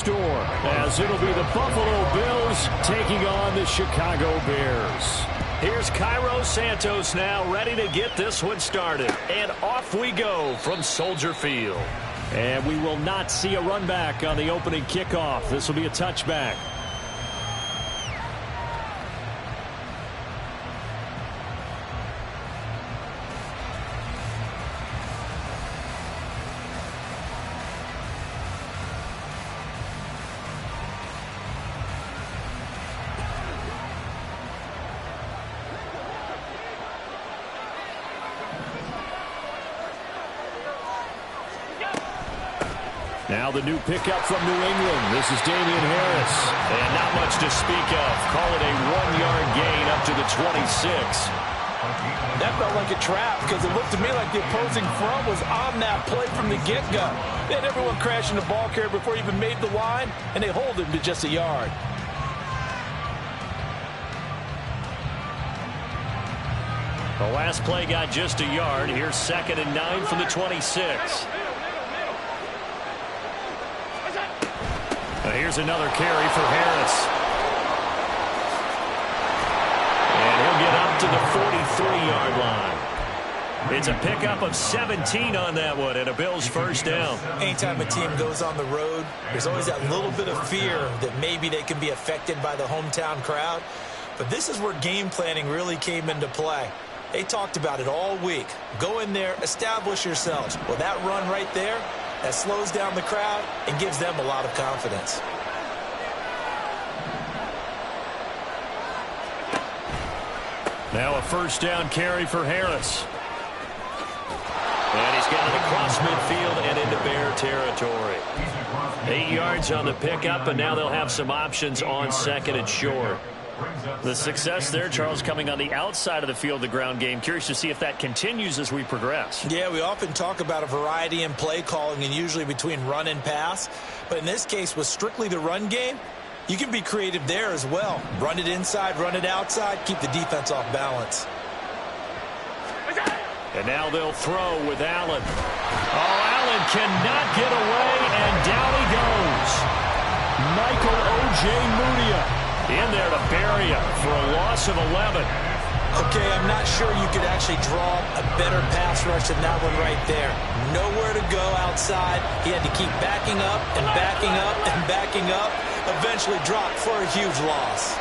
Store, as it'll be the Buffalo Bills taking on the Chicago Bears. Here's Cairo Santos now ready to get this one started. And off we go from Soldier Field. And we will not see a run back on the opening kickoff. This will be a touchback. Now the new pickup from New England. This is Damian Harris. And not much to speak of. Call it a 1-yard gain up to the 26. That felt like a trap because it looked to me like the opposing front was on that play from the get-go. They had everyone crashing the ball carrier before he even made the line, and they hold him to just a yard. The last play got just a yard. Here's 2nd and 9 from the 26. Here's another carry for Harris. And he'll get up to the 43-yard line. It's a pickup of 17 on that one, and a Bills first down. Anytime a team goes on the road, there's always that little bit of fear that maybe they can be affected by the hometown crowd. But this is where game planning really came into play. They talked about it all week. Go in there, establish yourselves. Well, that run right there, that slows down the crowd and gives them a lot of confidence. Now a first down carry for Harris. And he's got it across midfield and into Bear territory. 8 yards on the pickup, and now they'll have some options on 2nd and short. The success there, Charles, coming on the outside of the field, the ground game. Curious to see if that continues as we progress. Yeah, we often talk about a variety in play calling and usually between run and pass. But in this case, with strictly the run game, you can be creative there as well. Run it inside, run it outside, keep the defense off balance. And now they'll throw with Allen. Oh, Allen cannot get away, and down he goes. Michael Ojemudia in there to bury him for a loss of 11. Okay, I'm not sure you could actually draw a better pass rush than that one right there. Nowhere to go outside. He had to keep backing up and backing up and backing up. Eventually dropped for a huge loss.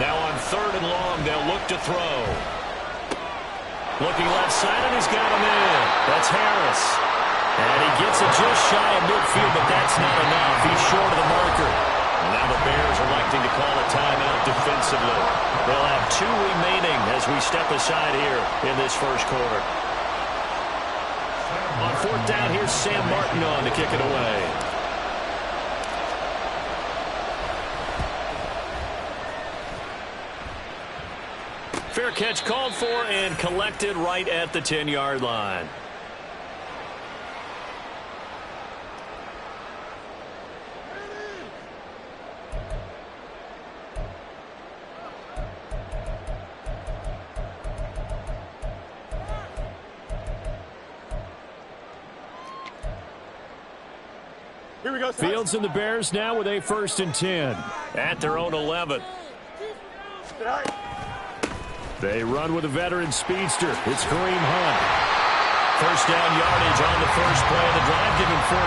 Now on 3rd and long, they'll look to throw. Looking left side, and he's got him in. That's Harris. And he gets it just shy of midfield, but that's not enough. He's short of the marker. And now the Bears electing to call a timeout defensively. They'll have 2 remaining as we step aside here in this first quarter. On 4th down, here's Sam Martin on to kick it away. Fair catch called for and collected right at the 10-yard line. Here we go. Fields and the Bears now with a 1st and 10 at their own 11. They run with a veteran speedster. It's Kareem Hunt. First down yardage on the first play of the drive, giving 14.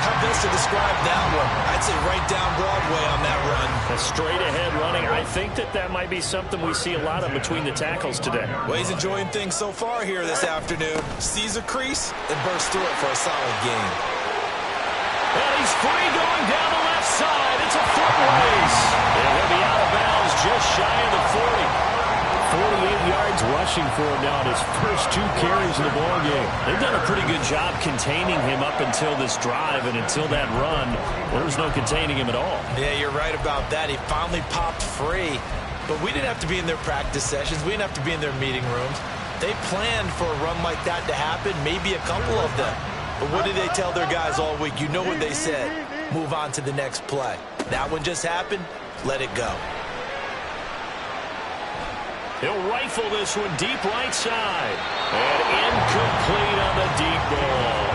How best to describe that one? I'd say right down Broadway on that run. A straight ahead running. I think that might be something we see a lot of between the tackles today. Well, he's enjoying things so far here this afternoon. Sees a crease and bursts through it for a solid gain. And he's free going down the left side. It's a foot race. And he'll be out of bounds just shy of the 40. 48 yards rushing for him now in his first 2 carries of the ball game. They've done a pretty good job containing him up until this drive, and until that run, there was no containing him at all. Yeah, you're right about that. He finally popped free. But we didn't have to be in their practice sessions. We didn't have to be in their meeting rooms. They planned for a run like that to happen, maybe a couple of them. But what did they tell their guys all week? You know what they said. Move on to the next play. That one just happened. Let it go. He'll rifle this one deep right side. And incomplete on the deep ball.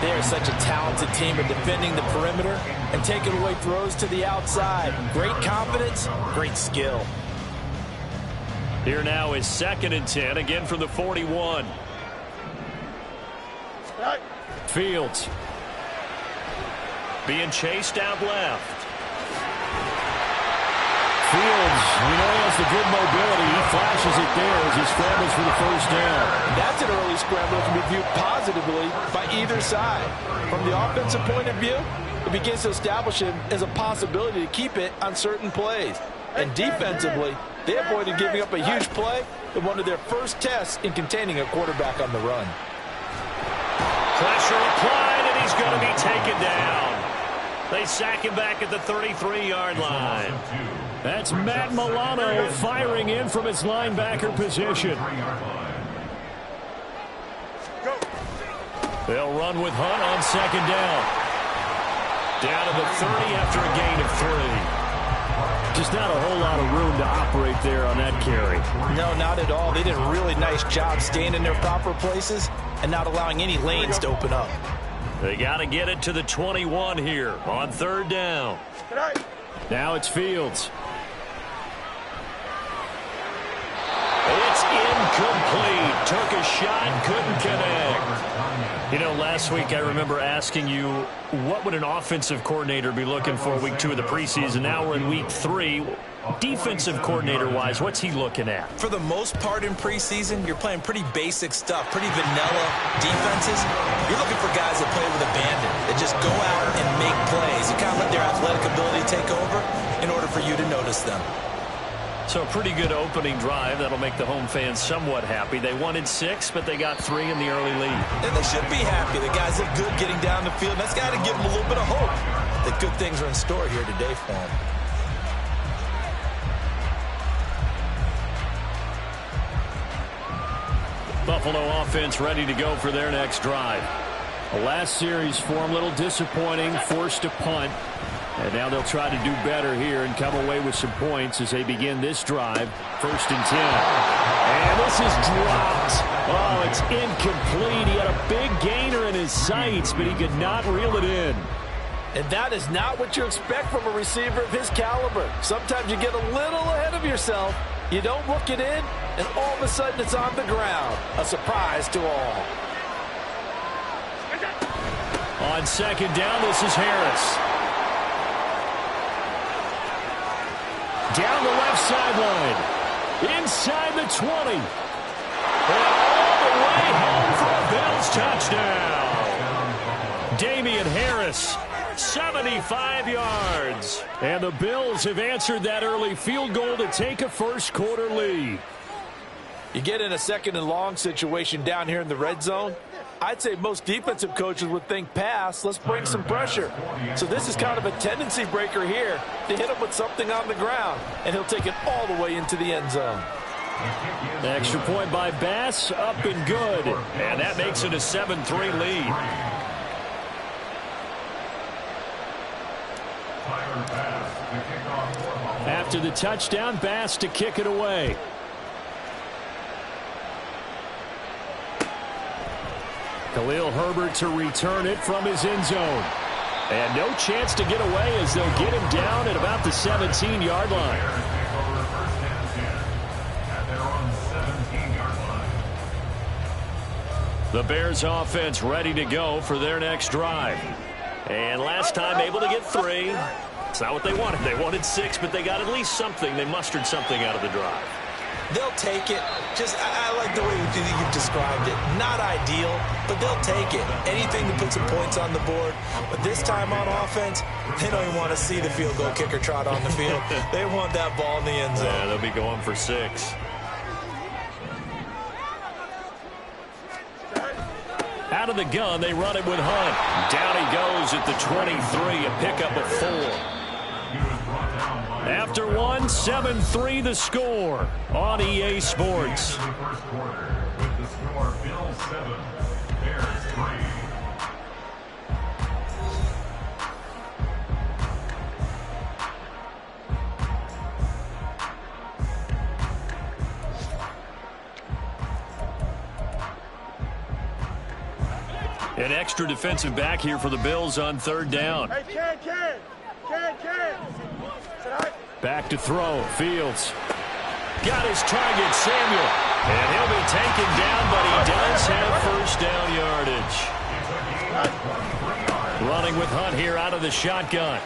They are such a talented team at defending the perimeter and taking away throws to the outside. Great confidence, great skill. Here now is 2nd and 10, again from the 41. Fields. Being chased out left. Fields, he has the good mobility. He flashes it there as he scrambles for the first down. That's an early scramble that can be viewed positively by either side. From the offensive point of view, it begins to establish him as a possibility to keep it on certain plays. And defensively, they avoided giving up a huge play in one of their first tests in containing a quarterback on the run. Pressure applied, and he's going to be taken down. They sack him back at the 33-yard line. That's Matt Milano firing in from his linebacker position. They'll run with Hunt on 2nd down. Down to the 30 after a gain of 3. Just not a whole lot of room to operate there on that carry. No, not at all. They did a really nice job staying in their proper places and not allowing any lanes to open up. They got to get it to the 21 here on 3rd down. Now it's Fields. It's incomplete. Took a shot, couldn't connect. You know, last week I remember asking you, what would an offensive coordinator be looking for week 2 of the preseason? Now we're in week 3. Defensive coordinator-wise, what's he looking at? For the most part in preseason, you're playing pretty basic stuff, pretty vanilla defenses. You're looking for guys that play with abandon, that just go out and make plays. You kind of let their athletic ability take over in order for you to notice them. So a pretty good opening drive. That'll make the home fans somewhat happy. They wanted 6, but they got 3 in the early lead. And they should be happy. The guys look good getting down the field. That's got to give them a little bit of hope that good things are in store here today for them. Buffalo offense ready to go for their next drive. The last series for them, a little disappointing, forced to punt. And now they'll try to do better here and come away with some points as they begin this drive. 1st and 10. And this is dropped. Oh, it's incomplete. He had a big gainer in his sights, but he could not reel it in. And that is not what you expect from a receiver of his caliber. Sometimes you get a little ahead of yourself. You don't look it in, and all of a sudden it's on the ground. A surprise to all. On 2nd down, this is Harris. Down the left sideline. Inside the 20. And all the way home for a Bills touchdown. Damian Harris, 75 yards. And the Bills have answered that early field goal to take a first-quarter lead. You get in a 2nd and long situation down here in the red zone. I'd say most defensive coaches would think pass. Let's bring some pressure. So this is kind of a tendency breaker here to hit him with something on the ground, and he'll take it all the way into the end zone. The extra point by Bass, up and good. And that makes it a 7-3 lead. After the touchdown, Bass to kick it away. Khalil Herbert to return it from his end zone. And no chance to get away as they'll get him down at about the 17-yard line. The Bears offense ready to go for their next drive. And last time able to get 3. It's not what they wanted. They wanted 6, but they got at least something. They mustered something out of the drive. They'll take it. I like the way you've described it. Not ideal, but they'll take it. Anything to put some points on the board. But this time on offense, they don't even want to see the field goal kicker trot on the field. They want that ball in the end zone. Yeah, they'll be going for 6. Out of the gun, they run it with Hunt. Down he goes at the 23, a pickup of 4. After 1, 7-3 the score on EA Sports. An extra defensive back here for the Bills on third down. Back to throw. Fields. Got his target, Samuel. And he'll be taken down, but he does have first down yardage. Running with Hunt here out of the shotgun.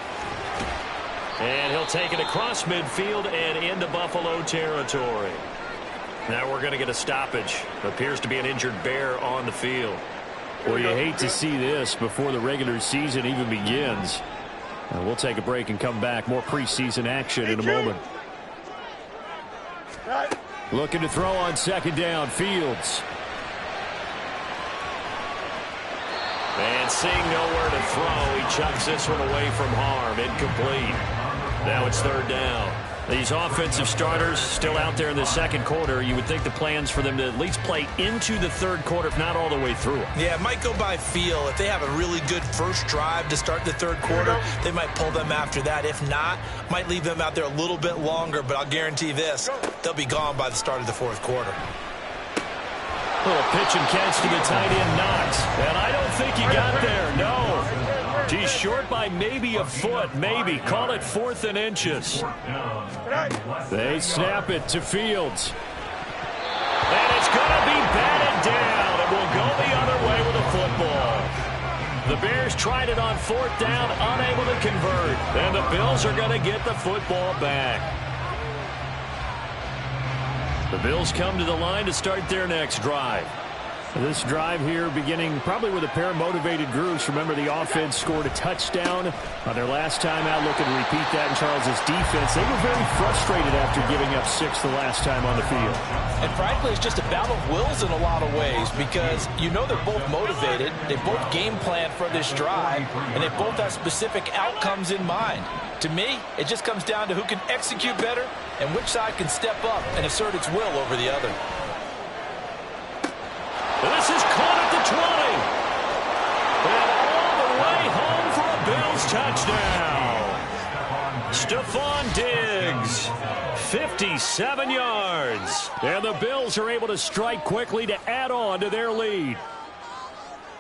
And he'll take it across midfield and into Buffalo territory. Now we're going to get a stoppage. Appears to be an injured Bear on the field. Well, you hate to see this before the regular season even begins. We'll take a break and come back. More preseason action in a moment. Looking to throw on second down. Fields. And seeing nowhere to throw, he chucks this one away from harm. Incomplete. Now it's third down. These offensive starters still out there in the second quarter. You would think the plans for them to at least play into the third quarter, if not all the way through it. Yeah, it might go by feel. If they have a really good first drive to start the third quarter, they might pull them after that. If not, might leave them out there a little bit longer, but I'll guarantee this, they'll be gone by the start of the fourth quarter. Little pitch and catch to the tight end, Knox. And I don't think he got there, no. He's short by maybe a foot, maybe. Call it 4th and inches. They snap it to Fields. And it's going to be batted down. It will go the other way with a football. The Bears tried it on 4th down, unable to convert. And the Bills are going to get the football back. The Bills come to the line to start their next drive. This drive here beginning probably with a pair of motivated groups. Remember, the offense scored a touchdown on their last time out. Looking to repeat that in Charles's defense. They were very frustrated after giving up 6 the last time on the field. And frankly, it's just a battle of wills in a lot of ways because you know they're both motivated. They both game plan for this drive, and they both have specific outcomes in mind. To me, it just comes down to who can execute better and which side can step up and assert its will over the other. This is caught at the 20. And all the way home for a Bills touchdown. Stephon Diggs, 57 yards. And the Bills are able to strike quickly to add on to their lead.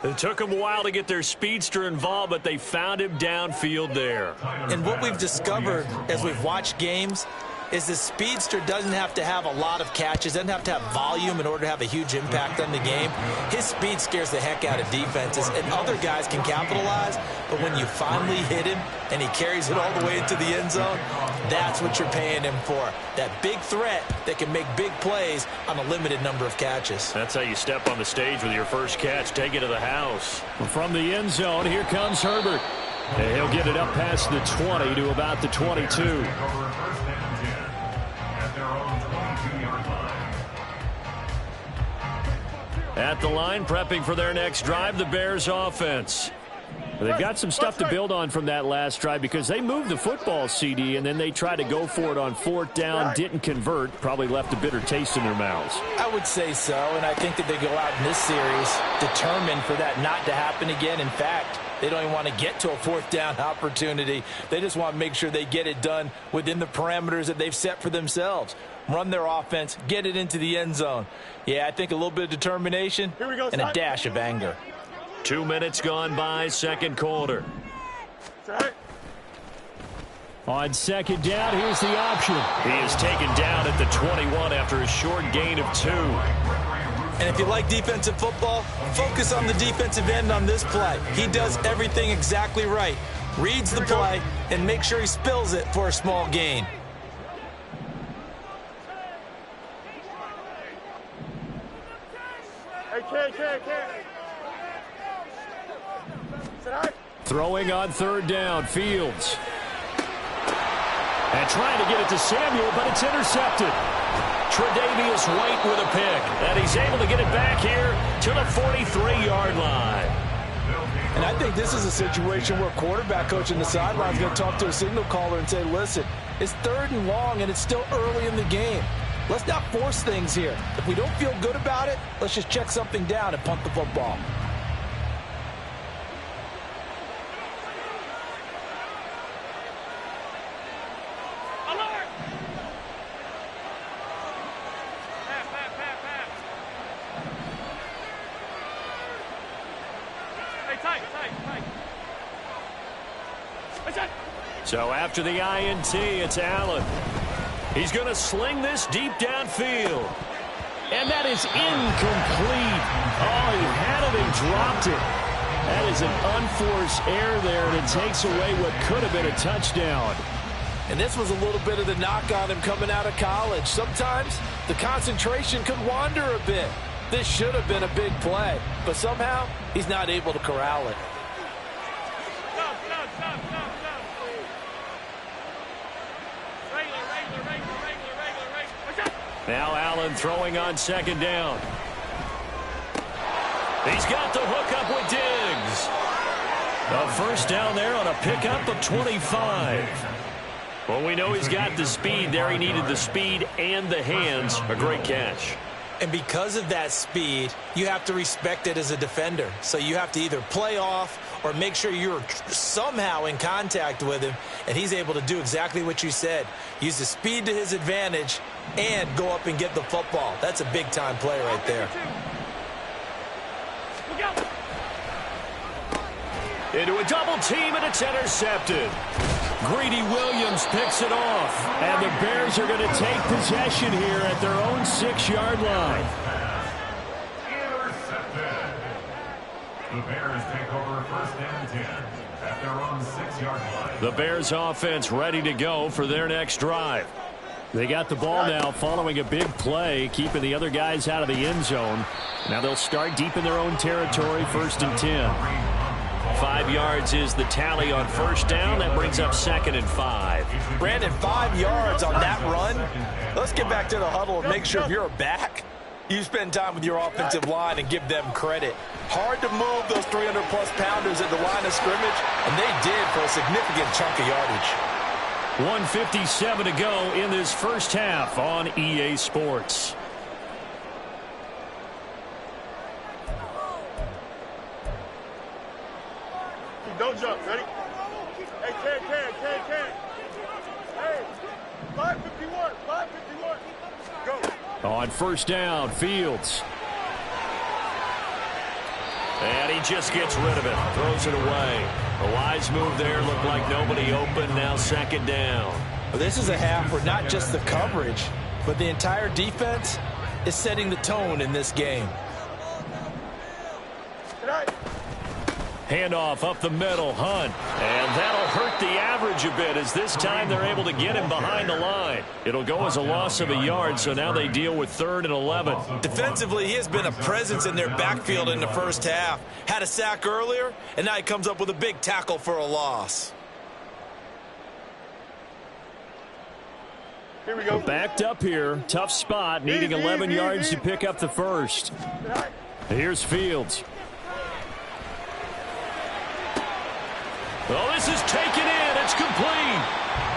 It took them a while to get their speedster involved, but they found him downfield there. And what we've discovered as we've watched games is the speedster doesn't have to have a lot of catches, doesn't have to have volume in order to have a huge impact on the game. His speed scares the heck out of defenses, and other guys can capitalize, but when you finally hit him and he carries it all the way into the end zone, that's what you're paying him for. That big threat that can make big plays on a limited number of catches. That's how you step on the stage with your first catch. Take it to the house. From the end zone, here comes Herbert. And he'll get it up past the 20 to about the 22. At the line, prepping for their next drive, the Bears offense. They've got some stuff to build on from that last drive because they moved the football, CD, and then they tried to go for it on 4th down, didn't convert, probably left a bitter taste in their mouths. I would say so, and I think that they go out in this series determined for that not to happen again. In fact, they don't even want to get to a 4th down opportunity. They just want to make sure they get it done within the parameters that they've set for themselves. Run their offense, get it into the end zone. Yeah, I think a little bit of determination and a dash of anger. 2 minutes gone by, second quarter. On second down, here's the option. He is taken down at the 21 after a short gain of 2. And if you like defensive football, focus on the defensive end on this play. He does everything exactly right. Reads the play and makes sure he spills it for a small gain. Throwing on 3rd down, Fields. And trying to get it to Samuel, but it's intercepted. Tre'Davious White with a pick. And he's able to get it back here to the 43-yard line. And I think this is a situation where quarterback coach in the sideline is going to talk to a signal caller and say, listen, it's 3rd and long, and it's still early in the game. Let's not force things here. If we don't feel good about it, let's just check something down and punt the football. So after the INT, it's Allen. He's going to sling this deep downfield. And that is incomplete. Oh, he had it and dropped it. That is an unforced error there, and it takes away what could have been a touchdown. And this was a little bit of the knock on him coming out of college. Sometimes the concentration could wander a bit. This should have been a big play, but somehow he's not able to corral it. Now Allen throwing on second down. He's got the hook up with Diggs. A first down there on a pickup of 25. Well, we know he's got the speed there. He needed the speed and the hands. A great catch. And because of that speed, you have to respect it as a defender. So you have to either play off or make sure you're somehow in contact with him, and he's able to do exactly what you said. Use the speed to his advantage and go up and get the football. That's a big-time play right there. Into a double team, and it's intercepted. Greedy Williams picks it off, and the Bears are going to take possession here at their own 6-yard line. Intercepted. The Bears take over first and 10 at their own 6-yard line. The Bears offense ready to go for their next drive. They got the ball now following a big play, keeping the other guys out of the end zone. Now they'll start deep in their own territory, first and 10. 5 yards is the tally on first down. That brings up second and 5. Brandon, 5 yards on that run. Let's get back to the huddle and make sure if you're a back, you spend time with your offensive line and give them credit. Hard to move those 300-plus pounders at the line of scrimmage, and they did for a significant chunk of yardage. 1:57 to go in this first half on EA Sports. Don't jump. Ready? Hey, Ken. Hey, 551. Go. On first down, Fields. And he just gets rid of it. Throws it away. A wise move there. Looked like nobody open. Now second down. Well, this is a half where not just the coverage, but the entire defense is setting the tone in this game. Handoff up the middle, Hunt. And that'll hurt the average a bit as this time they're able to get him behind the line. It'll go as a loss of a yard, so now they deal with 3rd and 11. Defensively, he has been a presence in their backfield in the first half. Had a sack earlier, and now he comes up with a big tackle for a loss. Here we go. Backed up here. Tough spot, needing 11 yards to pick up the first. Here's Fields. Oh, this is taken in. It's complete.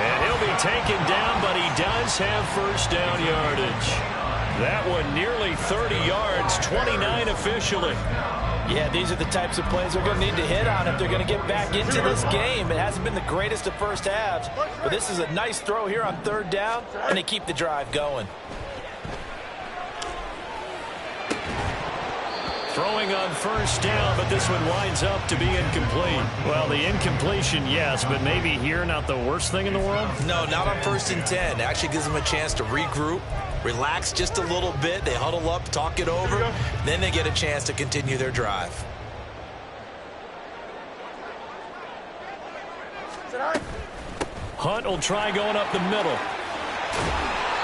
And he'll be taken down, but he does have first down yardage. That one nearly 30 yards, 29 officially. Yeah, these are the types of plays they're going to need to hit on if they're going to get back into this game. It hasn't been the greatest of first halves, but this is a nice throw here on 3rd down, and they keep the drive going. Throwing on first down, but this one winds up to be incomplete. Well, the incompletion, yes, but maybe here not the worst thing in the world? No, not on 1st and 10. It actually gives them a chance to regroup, relax just a little bit. They huddle up, talk it over, then they get a chance to continue their drive. Hunt will try going up the middle.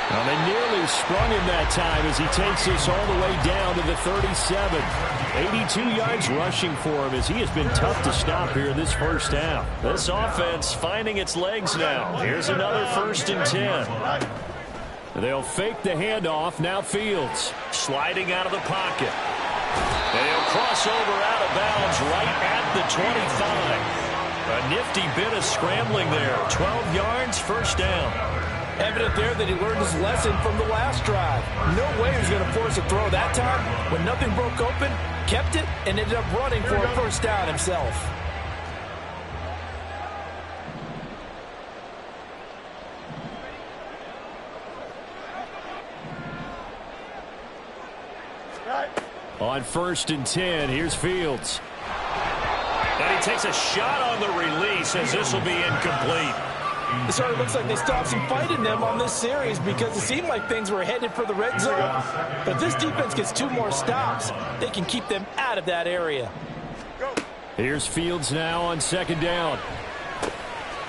Well, they nearly sprung him that time as he takes this all the way down to the 37. 82 yards rushing for him as he has been tough to stop here this first half. This offense finding its legs now. Here's another 1st and 10. They'll fake the handoff. Now Fields sliding out of the pocket. And he'll cross over out of bounds right at the 25. A nifty bit of scrambling there. 12 yards, first down. Evident there that he learned his lesson from the last drive. No way he was going to force a throw that time. When nothing broke open, kept it, and ended up running for a first down himself. On 1st and 10, here's Fields. And he takes a shot on the release as this will be incomplete. It sort of looks like they stopped some fight in them on this series because it seemed like things were headed for the red zone. But if this defense gets 2 more stops, they can keep them out of that area. Here's Fields now on 2nd down.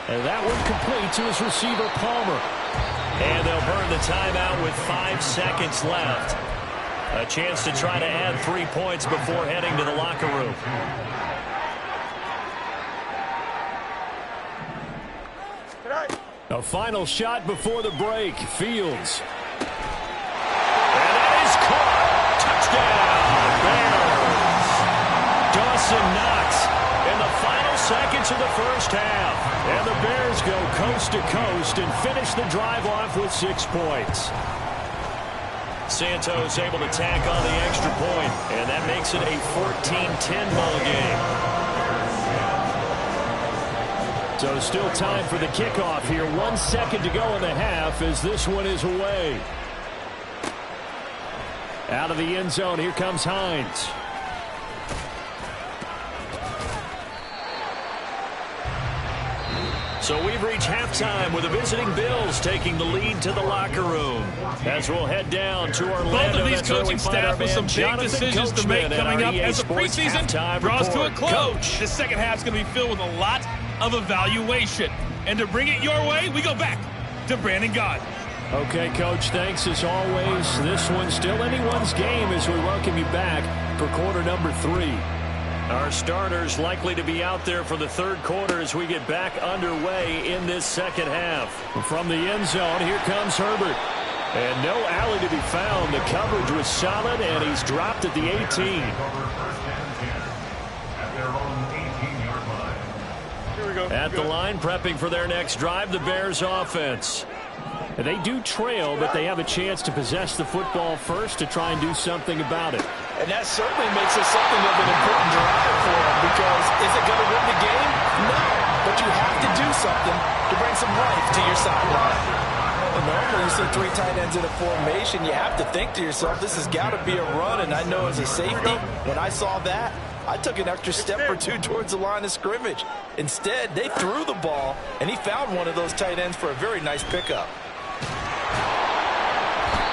And that one complete to his receiver, Palmer. And they'll burn the timeout with 5 seconds left. A chance to try to add 3 points before heading to the locker room. A final shot before the break. Fields. And that is caught. Touchdown, Bears. Dawson Knox in the final seconds of the first half. And the Bears go coast to coast and finish the drive off with 6 points. Santos able to tack on the extra point, and that makes it a 14-10 ball game. So still time for the kickoff here. 1 second to go in the half as this one is away. Out of the end zone, here comes Hines. So we've reached halftime with the visiting Bills taking the lead to the locker room. As we'll head down to Orlando. Both of these coaching staff with some big decisions to make coming up as the preseason draws to a close. The second half is going to be filled with a lot of evaluation. And to bring it your way, we go back to Brandon Gaudin. Okay, Coach, thanks as always. This one's still anyone's game as we welcome you back for quarter number 3. Our starters likely to be out there for the third quarter as we get back underway in this second half. From the end zone, here comes Herbert. And no alley to be found. The coverage was solid, and he's dropped at the 18. At the line, prepping for their next drive, the Bears offense. And they do trail, but they have a chance to possess the football first to try and do something about it. And that certainly makes it something of an important drive for them, because is it going to win the game? No. But you have to do something to bring some life to your sideline. And normally you see 3 tight ends in a formation, you have to think to yourself, this has got to be a run. And I know as a safety, when I saw that, I took an extra step or 2 towards the line of scrimmage. Instead, they threw the ball, and he found one of those tight ends for a very nice pickup.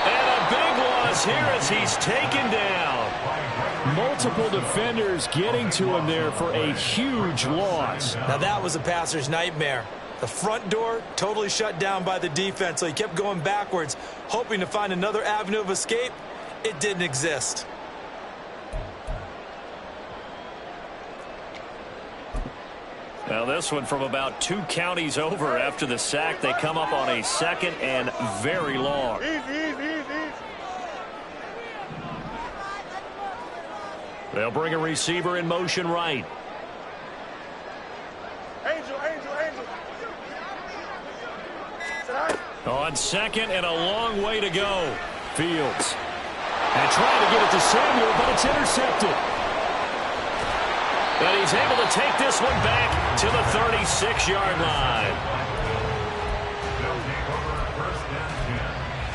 And a big loss here as he's taken down. Multiple defenders getting to him there for a huge loss. Now that was a passer's nightmare. The front door totally shut down by the defense, so he kept going backwards, hoping to find another avenue of escape. It didn't exist. Now this one from about 2 counties over after the sack. They come up on a 2nd and very long. Easy. They'll bring a receiver in motion right. Angel. On 2nd and a long way to go. Fields. And trying to get it to Samuel, but it's intercepted. And he's able to take this one back to the 36-yard line. They'll take over first and 10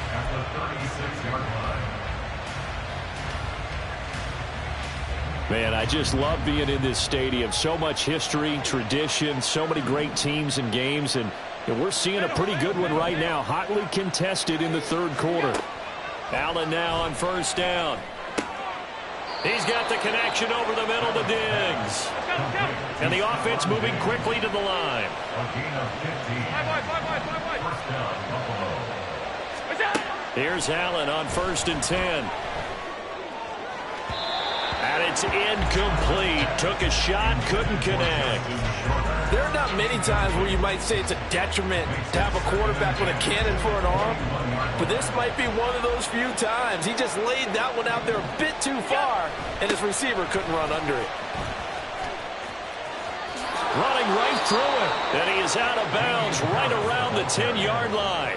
at the 36-yard line. Man, I just love being in this stadium. So much history, tradition, so many great teams and games, and we're seeing a pretty good one right now. Hotly contested in the third quarter. Allen now on first down. He's got the connection over the middle to Diggs. And the offense moving quickly to the line. A gain of 15. First down, Buffalo. Here's Allen on 1st and 10. And it's incomplete. Took a shot, couldn't connect. There are not many times where you might say it's a detriment to have a quarterback with a cannon for an arm, but this might be one of those few times. He just laid that one out there a bit too far, and his receiver couldn't run under it. Running right through it, and he is out of bounds right around the 10-yard line.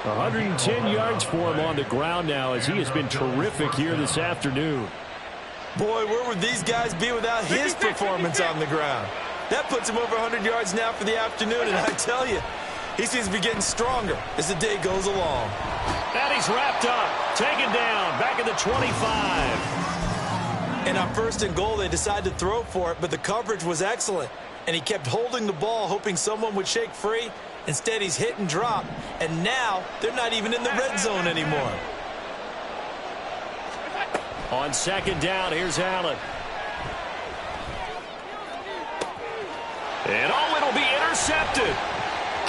110 yards for him on the ground now, as he has been terrific here this afternoon. Boy, where would these guys be without his performance on the ground? That puts him over 100 yards now for the afternoon, and I tell you, he seems to be getting stronger as the day goes along. And he's wrapped up, taken down, back at the 25. And on 1st and goal, they decided to throw for it, but the coverage was excellent. And he kept holding the ball, hoping someone would shake free. Instead, he's hit and drop. And now, they're not even in the red zone anymore. On 2nd down, here's Allen. And it'll be intercepted.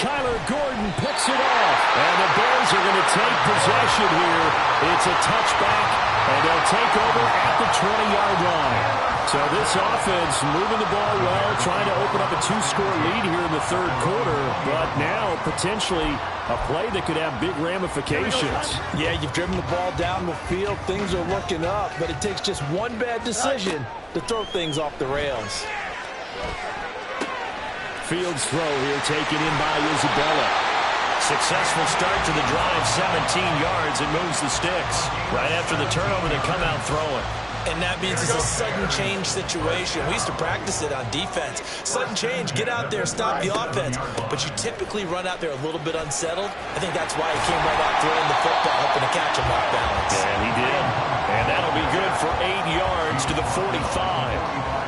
Kyler Gordon picks it off. And the Bears are going to take possession here. It's a touchback, and they'll take over at the 20-yard line. So this offense moving the ball well, trying to open up a 2-score lead here in the 3rd quarter. But now, potentially, a play that could have big ramifications. Yeah, you've driven the ball down the field. Things are looking up, but it takes just one bad decision to throw things off the rails. Fields throw here taken in by Isabella. Successful start to the drive, 17 yards, and moves the sticks. Right after the turnover, they come out throwing. And that means it's a sudden change situation. We used to practice it on defense. Sudden change, get out there, stop the offense. But you typically run out there a little bit unsettled. I think that's why he came right out throwing the football, hoping to catch him off balance. And he did. And that'll be good for 8 yards to the 45.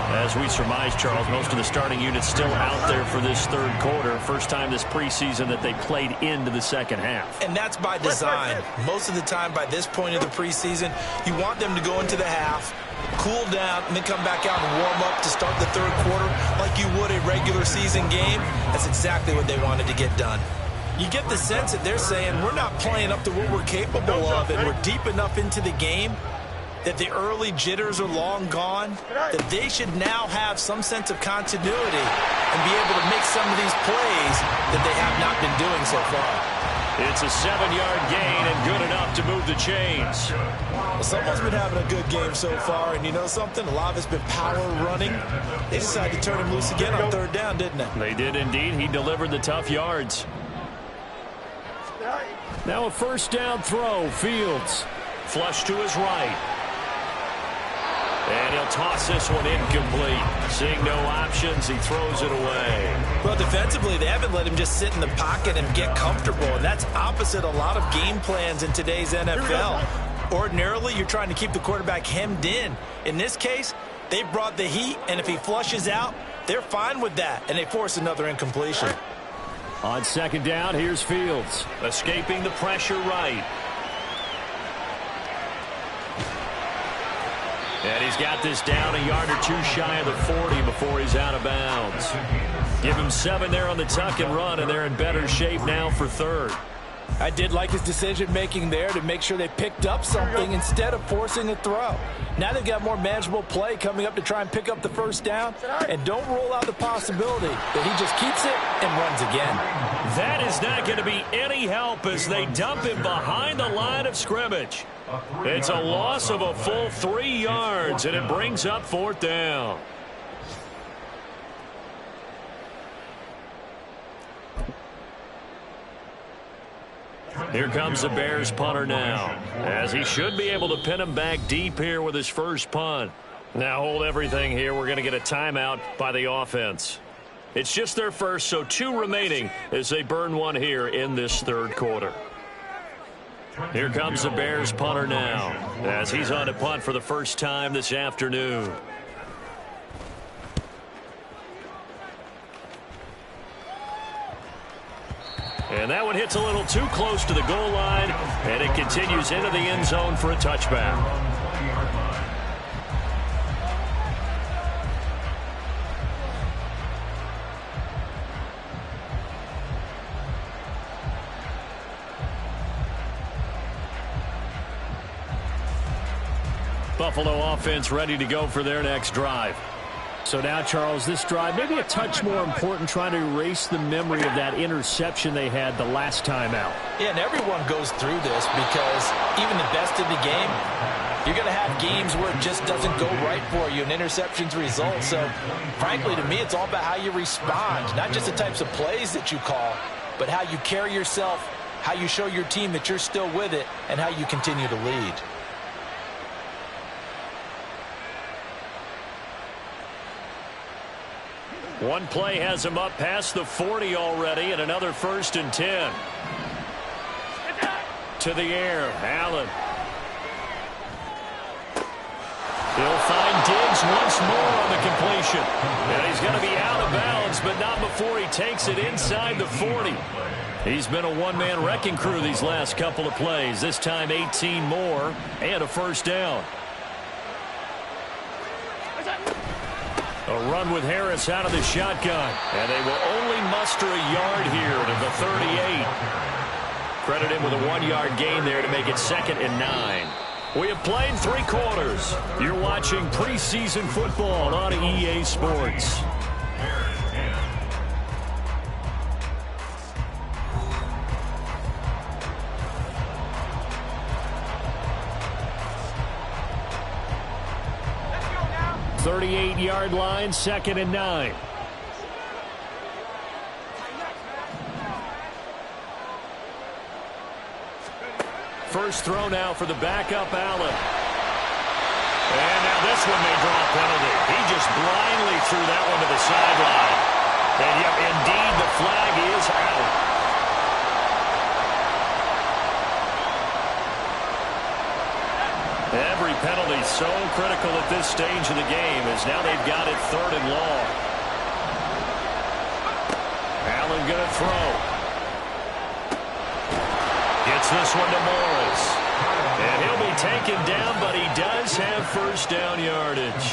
As we surmise, Charles, most of the starting units still out there for this 3rd quarter. First time this preseason that they played into the 2nd half. And that's by design. Most of the time by this point of the preseason, you want them to go into the half, cool down, and then come back out and warm up to start the 3rd quarter like you would a regular season game. That's exactly what they wanted to get done. You get the sense that they're saying we're not playing up to what we're capable of, and we're deep enough into the game that the early jitters are long gone, that they should now have some sense of continuity and be able to make some of these plays that they have not been doing so far. It's a 7-yard gain and good enough to move the chains. Well, someone's been having a good game so far, and you know something? A lot of it's been power running. They decided to turn him loose again on 3rd down, didn't they? They did indeed. He delivered the tough yards. Now a 1st down throw. Fields. Flush to his right. And he'll toss this one incomplete. Seeing no options, he throws it away. Well, defensively, they haven't let him just sit in the pocket and get comfortable. And that's opposite a lot of game plans in today's NFL. Ordinarily, you're trying to keep the quarterback hemmed in. In this case, they brought the heat, and if he flushes out, they're fine with that, and they force another incompletion. On 2nd down, here's Fields. Escaping the pressure right. And he's got this down a yard or two shy of the 40 before he's out of bounds. Give him 7 there on the tuck and run, and they're in better shape now for 3rd. I did like his decision-making there to make sure they picked up something instead of forcing a throw. Now they've got more manageable play coming up to try and pick up the 1st down, and don't rule out the possibility that he just keeps it and runs again. That is not going to be any help as they dump him behind the line of scrimmage. It's a loss of a full 3 yards, and it brings up 4th down. Here comes the Bears punter now, as he should be able to pin him back deep here with his first punt. Now hold everything here. We're going to get a timeout by the offense. It's just their first, so 2 remaining as they burn one here in this 3rd quarter. Here comes the Bears punter now, as he's on a punt for the first time this afternoon. And that one hits a little too close to the goal line, and it continues into the end zone for a touchback. Buffalo offense ready to go for their next drive. So now, Charles, this drive maybe a touch more important, trying to erase the memory of that interception they had the last time out. Yeah, and everyone goes through this because even the best in the game, you're going to have games where it just doesn't go right for you and interceptions result. So, frankly, to me, it's all about how you respond, not just the types of plays that you call, but how you carry yourself, how you show your team that you're still with it, and how you continue to lead. One play has him up past the 40 already, and another 1st and 10. To the air, Allen. He'll find Diggs once more on the completion. And he's going to be out of bounds, but not before he takes it inside the 40. He's been a one-man wrecking crew these last couple of plays. This time 18 more and a first down. A run with Harris out of the shotgun. And they will only muster a yard here to the 38. Credit him with a 1-yard gain there to make it 2nd and 9. We have played 3 quarters. You're watching preseason football on EA Sports. The 38-yard line, 2nd and 9. First throw now for the backup, Allen. And now this one may draw a penalty. He just blindly threw that one to the sideline. And yep, indeed, the flag is out. Every penalty so critical at this stage of the game as now they've got it 3rd and long. Allen going to throw. Gets this one to Morris. And he'll be taken down, but he does have first down yardage.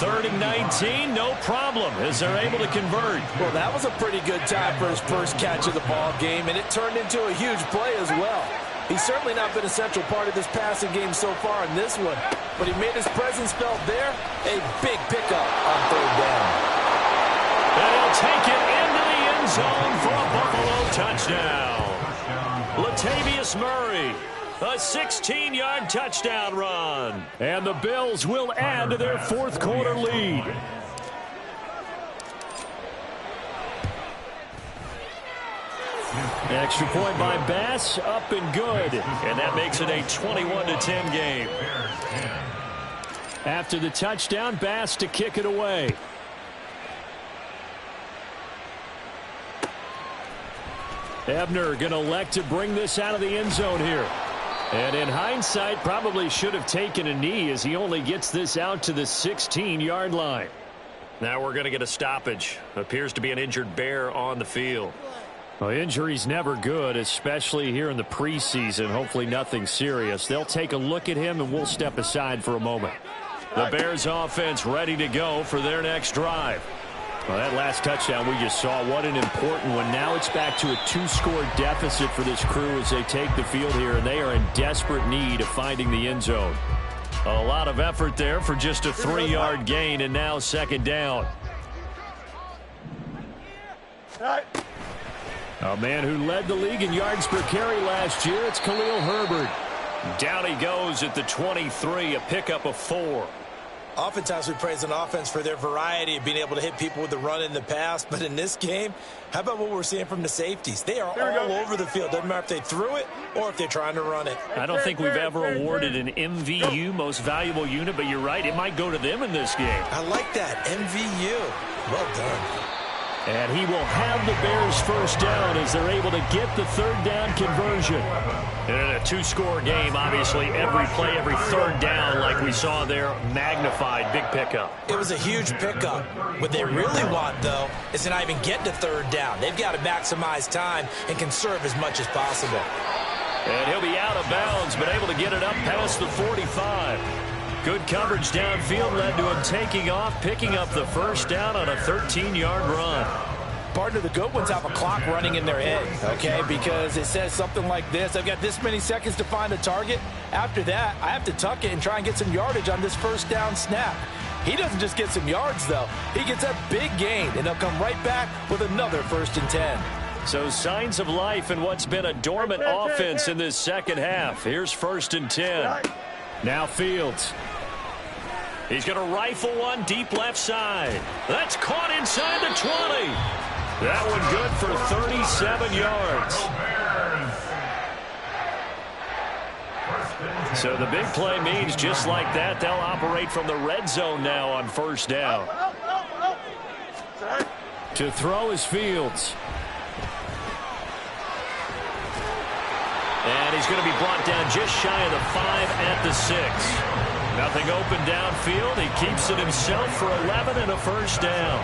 3rd and 19, no problem, as they're able to convert. Well, that was a pretty good time for his first catch of the ball game, and it turned into a huge play as well. He's certainly not been a central part of this passing game so far in this one, but he made his presence felt there. A big pickup on 3rd down. And he'll take it into the end zone for a Buffalo touchdown. Latavius Murray, a 16-yard touchdown run. And the Bills will add to their 4th quarter lead. Extra point by Bass, up and good. And that makes it a 21-10 game. After the touchdown, Bass to kick it away. Ebner going to elect to bring this out of the end zone here. And in hindsight, probably should have taken a knee as he only gets this out to the 16-yard line. Now we're going to get a stoppage. Appears to be an injured Bear on the field. Well, injury's never good, especially here in the preseason. Hopefully nothing serious. They'll take a look at him, and we'll step aside for a moment. The Bears offense ready to go for their next drive. Well, that last touchdown we just saw, what an important one. Now it's back to a 2-score deficit for this crew as they take the field here, and they are in desperate need of finding the end zone. A lot of effort there for just a 3-yard gain, and now 2nd down. A man who led the league in yards per carry last year, it's Khalil Herbert. Down he goes at the 23, a pickup of 4. Oftentimes we praise an offense for their variety of being able to hit people with the run in the pass. But in this game, how about what we're seeing from the safeties? They are all over the field. Doesn't matter if they threw it or if they're trying to run it. I don't think we've ever awarded an MVU, most valuable unit, but you're right. It might go to them in this game. I like that. MVU. Well done. And he will have the Bears first down as they're able to get the 3rd down conversion. And in a 2-score game, obviously, every play, every 3rd down, like we saw there, magnified, big pickup. It was a huge pickup. What they really want, though, is to not even get to 3rd down. They've got to maximize time and conserve as much as possible. And he'll be out of bounds, but able to get it up past the 45. Good coverage downfield led to him taking off, picking up the first down on a 13-yard run. Partner, the good ones have a clock running in their head, okay, because it says something like this. I've got this many seconds to find a target. After that, I have to tuck it and try and get some yardage on this first down snap. He doesn't just get some yards, though. He gets a big gain, and he'll come right back with another 1st and 10. So signs of life in what's been a dormant offense in this second half. Here's 1st and 10. Now Fields. He's going to rifle one deep left side. That's caught inside the 20. That one good for 37 yards. So the big play means just like that, they'll operate from the red zone now on 1st down. To throw is Fields. And he's going to be brought down just shy of the 5 at the 6. Nothing open downfield. He keeps it himself for 11 and a first down.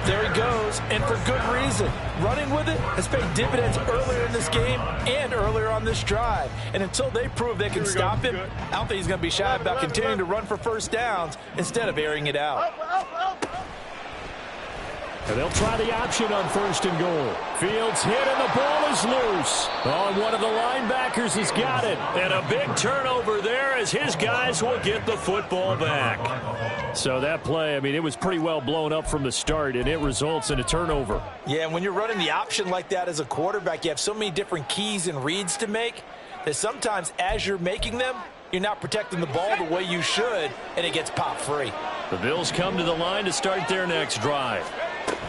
There he goes, and for good reason. Running with it has paid dividends earlier in this game and earlier on this drive. And until they prove they can stop him, I don't think he's going to be shy about continuing to run for first downs instead of airing it out. And they'll try the option on first and goal. Fields hit, and the ball is loose. Oh, one of the linebackers has got it. And a big turnover there as his guys will get the football back. So that play, I mean, it was pretty well blown up from the start, and it results in a turnover. Yeah, and when you're running the option like that as a quarterback, you have so many different keys and reads to make that sometimes as you're making them, you're not protecting the ball the way you should, and it gets popped free. The Bills come to the line to start their next drive.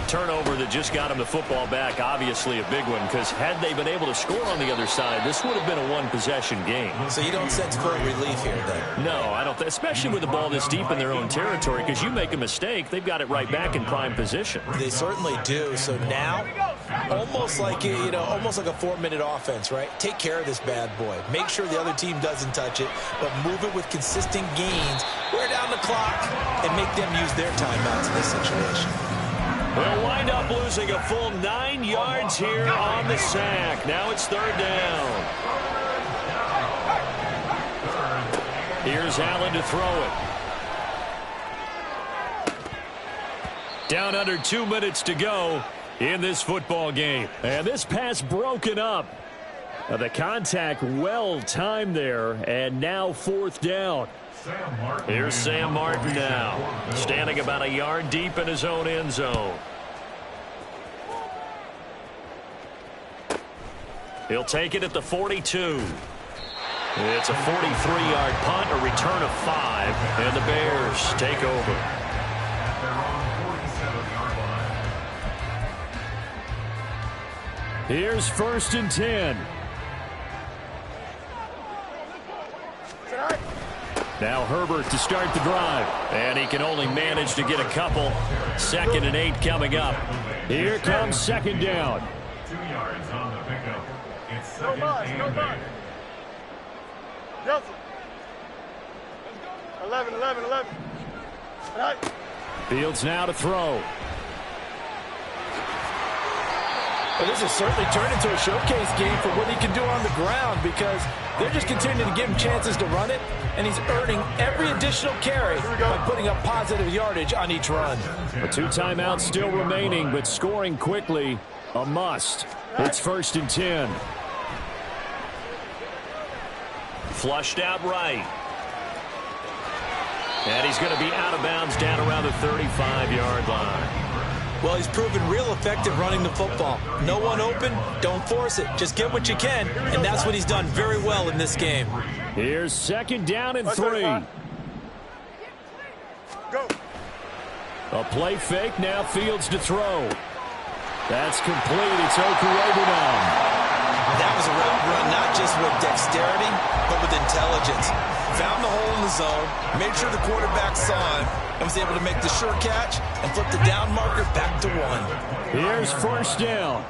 Turnover that just got him the football back, obviously a big one, because had they been able to score on the other side, this would have been a one-possession game. So you don't sense full relief here, then? No, I don't. Especially with the ball this deep in their own territory, because you make a mistake, they've got it right back in prime position. They certainly do. So now, almost like almost like a 4-minute offense, right? Take care of this bad boy. Make sure the other team doesn't touch it, but move it with consistent gains. Wear down the clock and make them use their timeouts in this situation. They'll wind up losing a full 9 yards here on the sack. Now it's third down. Here's Allen to throw it. Down under 2 minutes to go in this football game. And this pass broken up. The contact well timed there, and now fourth down. Here's Sam Martin now, standing about a yard deep in his own end zone. He'll take it at the 42. It's a 43-yard punt, a return of 5, and the Bears take over. Here's first and 10. Now Herbert to start the drive. And he can only manage to get a couple. 2nd and 8 coming up. Here comes second down. 2 yards on the pickup. It's second and 8. Nelson. 11. Fields now to throw. Well, this has certainly turned into a showcase game for what he can do on the ground, because they're just continuing to give him chances to run it, and he's earning every additional carry by putting up positive yardage on each run. 2 timeouts still remaining, but scoring quickly, a must. It's first and 10. Flushed out right. And he's going to be out of bounds down around the 35-yard line. Well, he's proven real effective running the football. No one open, don't force it. Just get what you can, and that's what he's done very well in this game. Here's second down and 3. Go. A play fake, now Fields to throw. That's complete. It's Okurebunom. That was a route run, not just with dexterity, but with intelligence. Found the hole in the zone, made sure the quarterback saw him, and was able to make the sure catch and flip the down marker back to 1. Here's first down.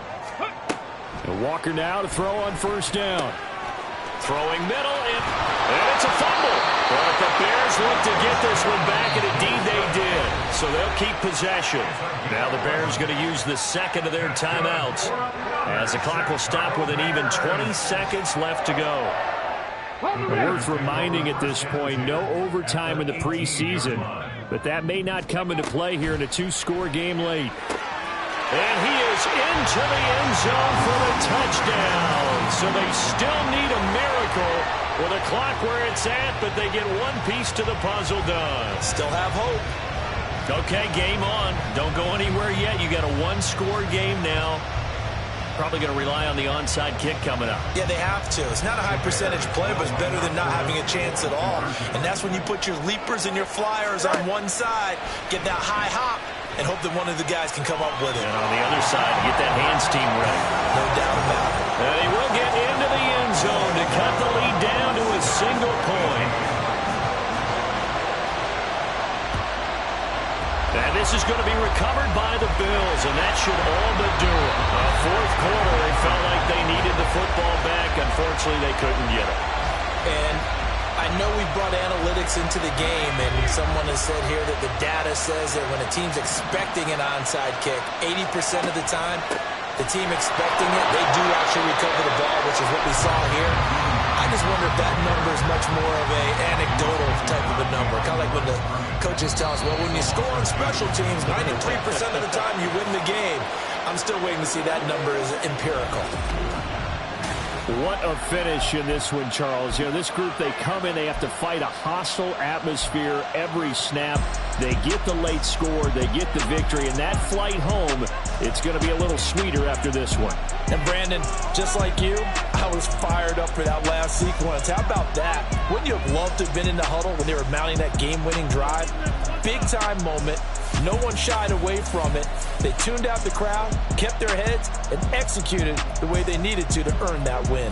And Walker now to throw on first down. Throwing middle, and it's a fumble. But the Bears look to get this one back, and indeed they did. So they'll keep possession. Now the Bears going to use the second of their timeouts, as the clock will stop with an even 20 seconds left to go. Worth reminding at this point, no overtime in the preseason, but that may not come into play here in a 2-score game late. And he is into the end zone for the touchdown. So they still need a miracle with a clock where it's at, but they get one piece to the puzzle done. Still have hope. Okay, game on. Don't go anywhere yet. You got a 1-score game now. Probably going to rely on the onside kick coming up. Yeah, they have to. It's not a high percentage play, but it's better than not having a chance at all. And that's when you put your leapers and your flyers on one side, get that high hop, and hope that one of the guys can come up with it. And on the other side, get that hands team ready. No doubt about it. And he will get into the end zone to cut the lead down to a single point. And this is going to be recovered by the Bills, and that should all but do it. Fourth quarter, they felt like they needed the football back. Unfortunately, they couldn't get it. And I know we brought analytics into the game, and someone has said here that the data says that when a team's expecting an onside kick, 80% of the time, the team expecting it, they do actually recover the ball, which is what we saw here. I just wonder if that number is much more of an anecdotal type of a number. Kind of like when the coaches tell us, well, when you score on special teams, 93% of the time you win the game. I'm still waiting to see that number is empirical. What a finish in this one, Charles. You know, this group, they come in, they have to fight a hostile atmosphere every snap. They get the late score, they get the victory, and that flight home, it's going to be a little sweeter after this one. And Brandon, just like you, I was fired up for that last sequence. How about that? Wouldn't you have loved to have been in the huddle when they were mounting that game-winning drive? Big-time moment. No one shied away from it. They tuned out the crowd, kept their heads, and executed the way they needed to earn that win.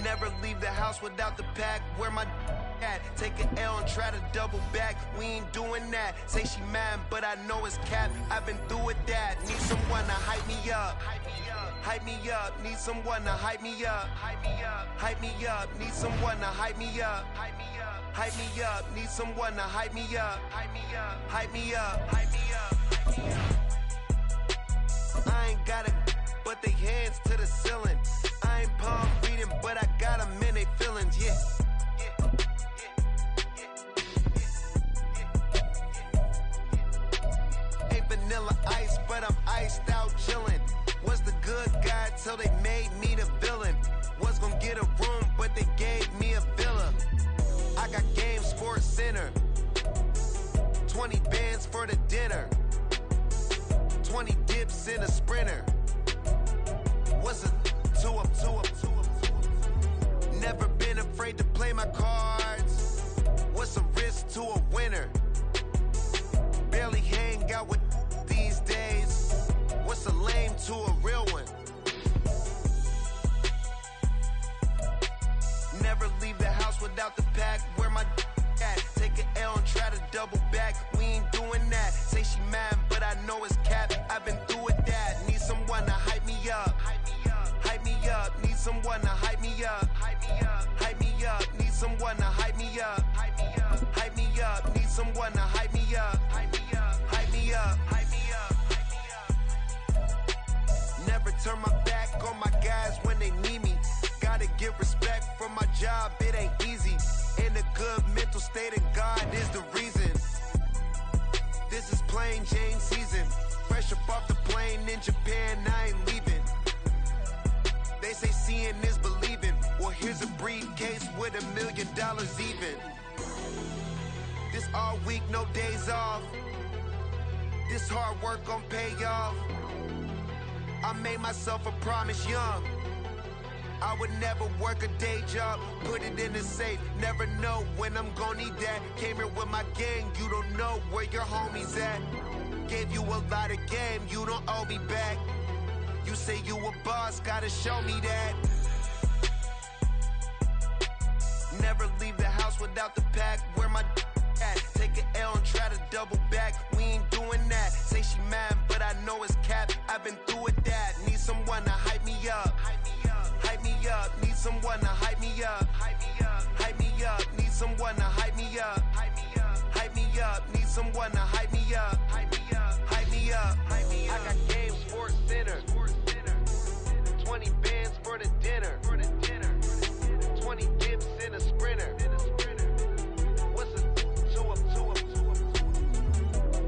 Never leave the house without the pack. Where my at? Take an L and try to double back. We ain't doing that. Say she mad, but I know it's cap. I've been through with that. Need someone to hype me up. Hype me up. Need someone to hype me up. Hype me up. Need someone to hype me up. Hype me up. Need someone to hype me up. Hype me up. Hype me up. Hype me up. I ain't got it, but they hands to the ceiling. I ain't palm reading, but I got them in they feelings, yeah. Ain't vanilla ice, but I'm iced out chillin'. Was the good guy till they made me the villain. Was gonna get a room, but they gave me a villa. I got Game Sports Center. 20 bands for the dinner. 20 dips in a sprinter. What's a two up? Never been afraid to play my cards. What's a risk to a winner? Barely hang out with these days. What's a lame to a real one? Never leave the house without the pack. Where my at? Take an L and try to double back. We ain't doing that. Say she mad, but I know it's cap. I've been through with that. Need someone to hype me up. Hype me up. Need someone to hype me up. Hype me up. Need someone to hype me up. Hype me up. Need someone to hype me up. Hype me up. Never turn my back on my guys when they need me. Gotta give respect for my job, it ain't easy. In a good mental state of God is the reason. This is plain Jane season. Fresh up off the plane in Japan, I ain't leaving. They say seeing is believing. Well, here's a briefcase with $1 million even. This all week, no days off. This hard work gon' pay off. I made myself a promise young. I would never work a day job, put it in the safe. Never know when I'm gon' need that. Came here with my gang, you don't know where your homies at. Gave you a lot of game, you don't owe me back. You say you a boss, gotta show me that. Never leave the house without the pack. Where my at? Take an L and try to double back. We ain't doing that. Say she mad, but I know it's cap. I've been through with that. Need someone to hype me up. Hype me up. Need someone to hype me up. Hype me up. Need someone to hype me up. Hype me up. Need someone to hype me up. Hype me up. I got Game Sports Center. 20 bands for the dinner. 20 dips in a sprinter. What's a two up?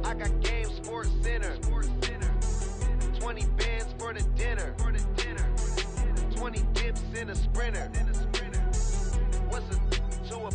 I got Game Sports Center. 20 bands for the dinner. 20 dips in a sprinter. What's a two up?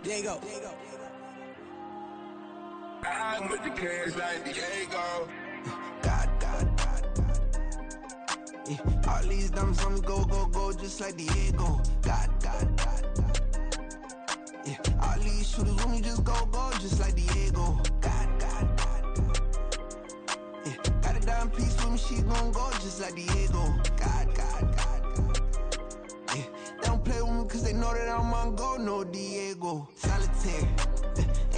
Diego. I'm with the cash like Diego. God. Yeah, all these diamonds on me go, just like Diego. God. Yeah, all these shooters on me just go, just like Diego. God. Yeah, got a dime piece with me, she gon' go just like Diego. God. Yeah, they don't play with me cause they know that I'm on go, no Diego. Solitaire,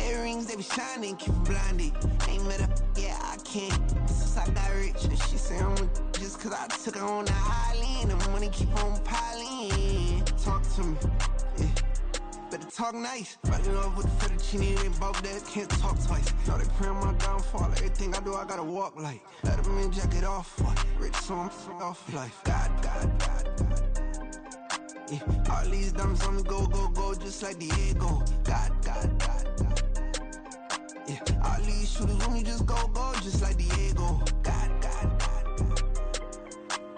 earrings, they be shining, keep blinded. Ain't met up, yeah, I can't. Since I got rich, and she say I'm just cause I took her on the island. The money keep on piling. Talk to me, yeah. Better talk nice. Fell in love with the fettuccine, they both that can't talk twice. Now they praying my downfall. Everything I do, I gotta walk like. Let them in, jacket off. Rich, so I'm off life. God. Yeah, all these diamonds on me go, just like Diego. God. Yeah, all these shooters on me just go, just like Diego. God.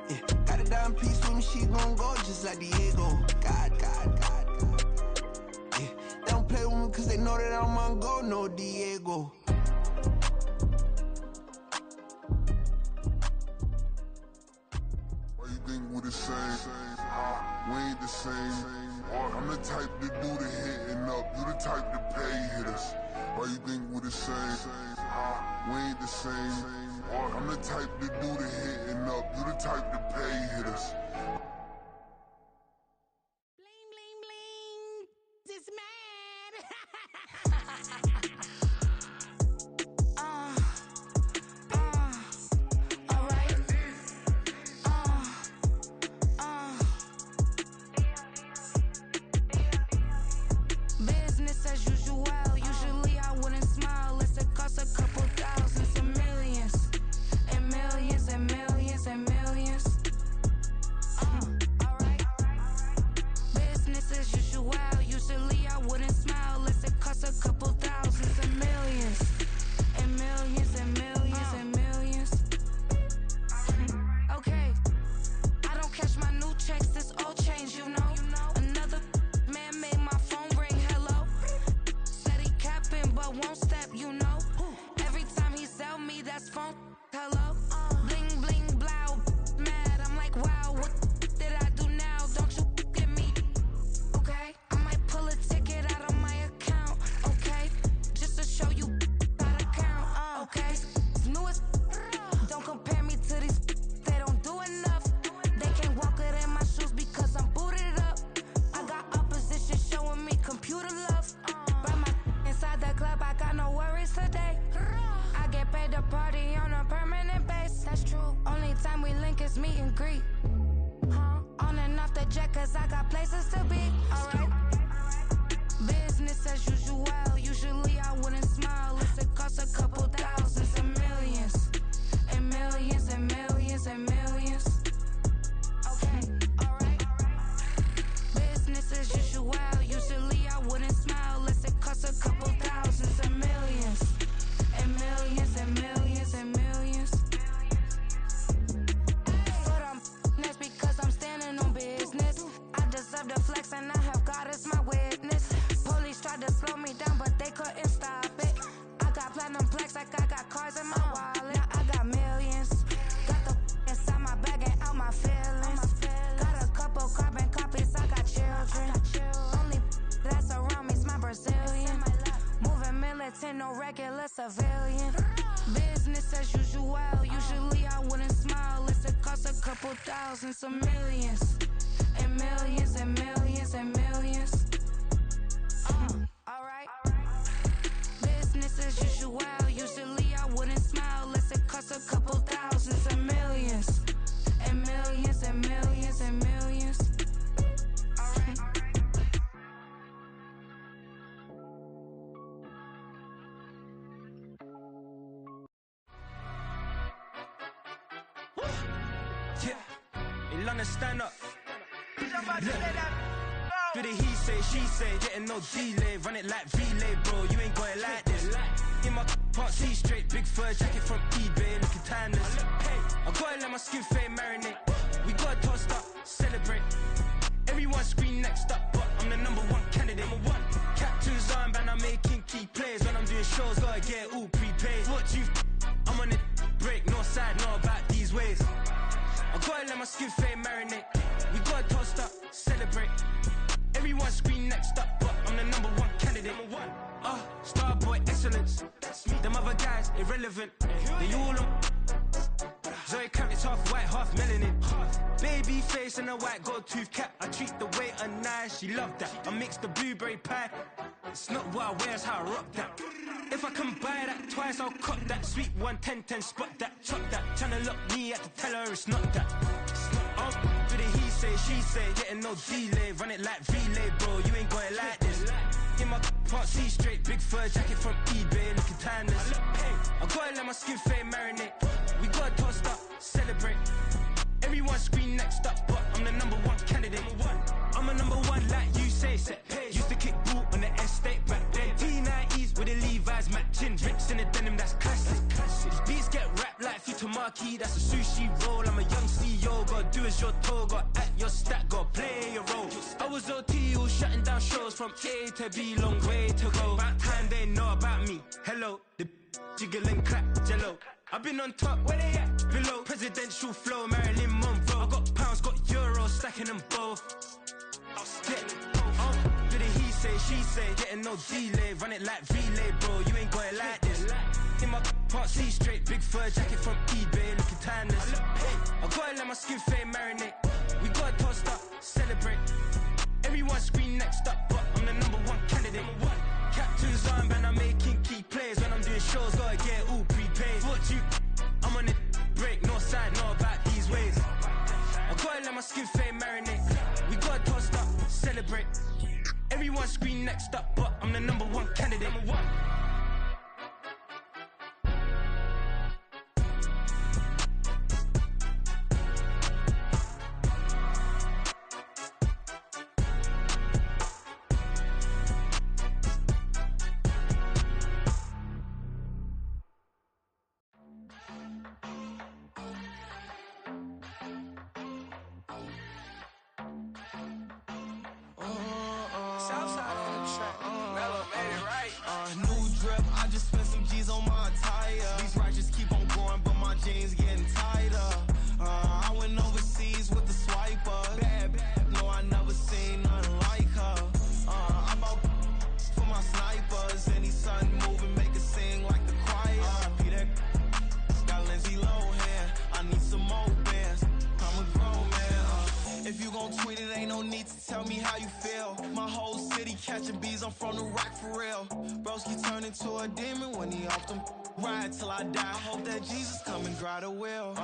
Yeah, got a dime piece with me, she gon' go just like Diego. God. Yeah, they don't play with me cause they know that I'm on go, no Diego. Why you think we the same? We ain't the same. I'm the type to do the hitting up, you the type to pay hitters. Why you think we the same? We ain't the same. I'm the type to do the hitting up, you the type to pay hitters. Bling, bling, bling. This man. Business as usual. Usually I wouldn't smile unless it costs a couple thousands and millions. And millions and millions and millions. his phone. Hello, bling bling blow, mad. I'm like, wow, what did I do now? Don't you get me? Okay, I might pull a ticket out of my account. Okay, just to show you how to count. Okay, newest. Don't compare me to these. They don't do enough. They can't walk it in my shoes because I'm booted up. I got opposition showing me computer love. By my inside the club, I got no worries today. I get paid to party on a permanent base. That's true. Only time we link is meet and greet. On and off the jet, cause I got places to be. Alright. Business as usual. Usually I wouldn't smile. It costs a couple thousands and millions. And millions and millions and millions. Okay, alright. Business as usual. Usually I wouldn't smile. It costs a couple thousands and millions. And millions and millions and millions. But that's because I'm standing on business. I deserve the flex and I have God as my witness. Police tried to slow me down but they couldn't stop it. I got platinum plaques like I got cars in my wallet. Now I got millions. Got the inside my bag and out my feelings. Got a couple carbon copies, I got children. Only that's around me's my Brazilian. Moving militant, no regular civilian. Business as usual. Usually I wouldn't smile. It costs a couple thousands of millions. And millions and millions and millions. Alright. Business as usual. Usually I wouldn't smile. It costs a couple thousands of millions. And millions and millions and millions. Alright. Yeah, in London, stand up. Do the he say, she say, getting no delay. Run it like relay, bro, you ain't got it like this. In my part, see straight, big fur jacket from eBay, looking timeless. I gotta let my skin fade marinate. We gotta toast up, celebrate. Everyone scream next up, but I'm the #1 candidate. Captain's armband, I'm making key plays. When I'm doing shows, gotta get it all prepaid. What you I'm on it, break, no side, know about these ways. I gotta let my skin fade marinate. We gotta toast up, celebrate. Everyone scream next up, but I'm the #1 candidate. Starboy excellence. Them other guys irrelevant. They all on. Zoe Camp, it's half white, half melanin. Baby face and a white gold tooth cap. I treat the waiter nice, she love that. I mix the blueberry pie. It's not what I wear, it's how I rock that. If I can buy that twice, I'll cut that. Sweet 110, spot that, chop that. Tryna lock me at the tell her it's not that. Do the he say, she say, getting no delay. Run it like relay, bro, you ain't got it like this. In my part, see straight, big fur jacket from eBay, looking timeless. I gotta let my skin fade marinate. We gotta toast up, celebrate. Everyone scream next up, but I'm the #1 candidate. I'm a #1 like you say, set pace. Used to kick ball on the estate back then. T90s with the Levi's matching. Rips in the denim, that's classic. These beats get wrapped like Futamaki, that's a sushi roll. I'm a young CEO, gotta do as you're told. Gotta act your stat, gotta play your role. I was OT, all shutting down shows from A to B, long way to go. About time they know about me. Hello, the jiggle and clap, jello. I've been on top, where they at? Below, presidential flow, Marilyn Monroe. I got pounds, got euros, stacking them both. Do the he say, she say, getting no delay. Run it like relay, bro, you ain't got it like this. In my part, see straight, big fur jacket from eBay, looking timeless. I gotta let my skin fade marinate. We gotta toast up, celebrate. Everyone scream next up, but I'm the #1 candidate. Captain's armband, I'm making key plays. When I'm doing shows, gotta get it all prepaid. What you I'm on it, break, no side, know about these ways. I gotta let my skin fade marinate. We gotta toast up, celebrate. Everyone scream next up, but I'm the #1 candidate. a demon when he off them. Ride till I die. Hope that Jesus come and grab the wheel.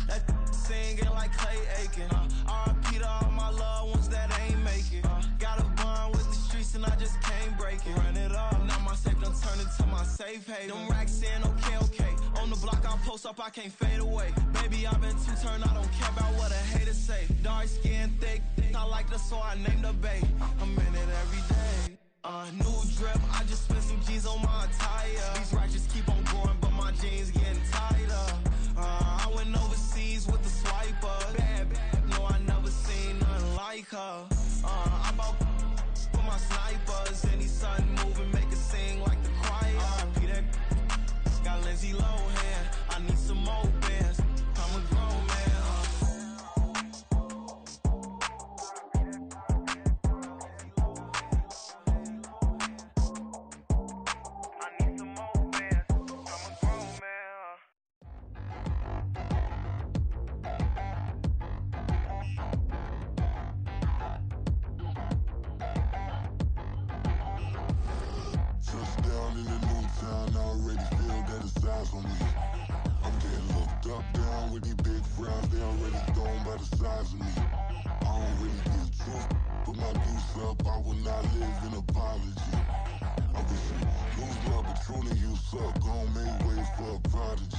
That singing like Clay Aiken. R.I.P. to all my loved ones that ain't make it. Got a bond with the streets and I just can't break it. Run it up, now my safe done turn into my safe haven. Them racks in, okay. On the block I post up, I can't fade away. Baby, I've been too turned, I don't care about what a hater say. Dark skin, thick, I like the so I named the bay. I'm in it every day. New drip, I just spent some G's on my attire. These righteous keep on growing, but my jeans getting tighter. I went overseas with the swiper. Bad, no, I never seen nothing like her. I bought for my snipers. Any sudden moving, make it sing like the choir. R.I.P. that got Lindsay Lohan. I need some more bands. I'm a grown man. Touchdown in the new town, I already feel that it's eyes on me. I'm getting looked up, down with these big frowns, they already thrown by the size of me. I don't really get truth, put my deuce up, I will not live in apology. I wish you lose love, but truly you suck, gon' make way for a prodigy.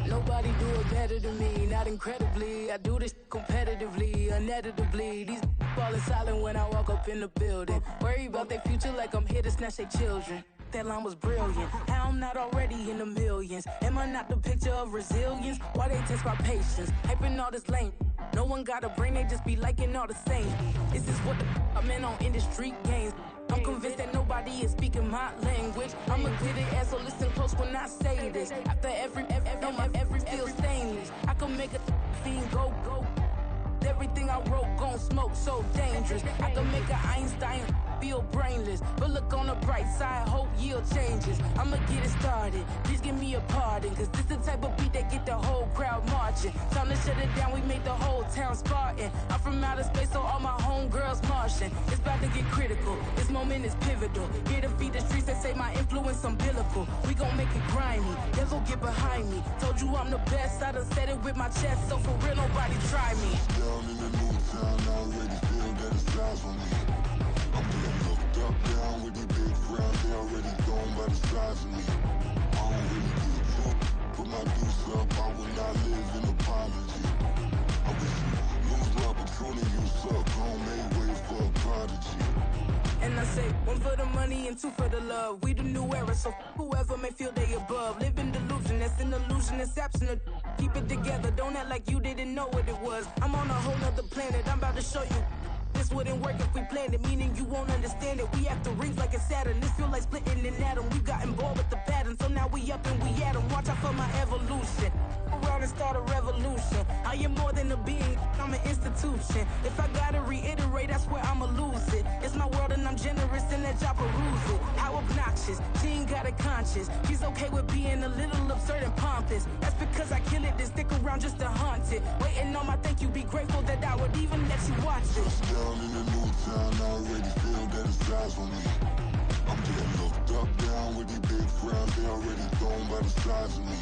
Nobody do it better than me, not incredibly. I do this competitively, uneditably. These falling silent when I walk up in the building. Worry about their future like I'm here to snatch their children. That line was brilliant. How I'm not already in the millions? Am I not the picture of resilience? Why they test my patience? Hyping all this lame. No one got a brain, they just be liking all the same. This is what the I'm in on industry games. I'm convinced that nobody is speaking my language. I'm a glittered ass, so listen close when I say this. After every feel stainless. I can make a fiend go. Everything I wrote gon' smoke, so dangerous. I can make an Einstein feel brainless. But look on the bright side, hope yield changes. I'ma get it started, please give me a pardon. Cause this the type of beat that get the whole crowd marching. Time to shut it down, we made the whole town Spartan. I'm from outer space, so all my homegirls Martian. It's about to get critical, this moment is pivotal. Here to feed the streets that say my influence umbilical. We gon' make it grimy, devil get behind me. Told you I'm the best, I done said it with my chest. So for real, nobody try me. Down in the new town, I already feel that it's eyes on me. I'm getting looked up, down with these big frowns, they already thrown by the size of me. I don't really get truth, put my deuce up, I will not live in apology. I wish you lose love, but truly you suck, gon' make way for a prodigy. And I say, one for the money and two for the love. We the new era, so whoever may feel they above. Live in delusion, that's an illusion, it's absent. Keep it together, don't act like you didn't know what it was. I'm on a whole nother planet, I'm about to show you. This wouldn't work if we planned it, meaning you won't understand it. We have to rings like a Saturn, this feel like splitting an atom. We got involved with the pattern, so now we up and we at 'em. Watch out for my evolution. Around and start a revolution. I am more than a being, I'm an institution. If I gotta reiterate, that's where I'ma lose it. It's my world and I'm generous and let y'all peruse it. How obnoxious, she ain't got a conscience. She's okay with being a little absurd and pompous. That's because I kill it, then stick around just to haunt it. Waiting on my thank you, be grateful that I would even let you watch it. Down in the new town, I already feel that it's eyes on me. I'm getting looked up, down with these big frowns, they already thrown by the size of me.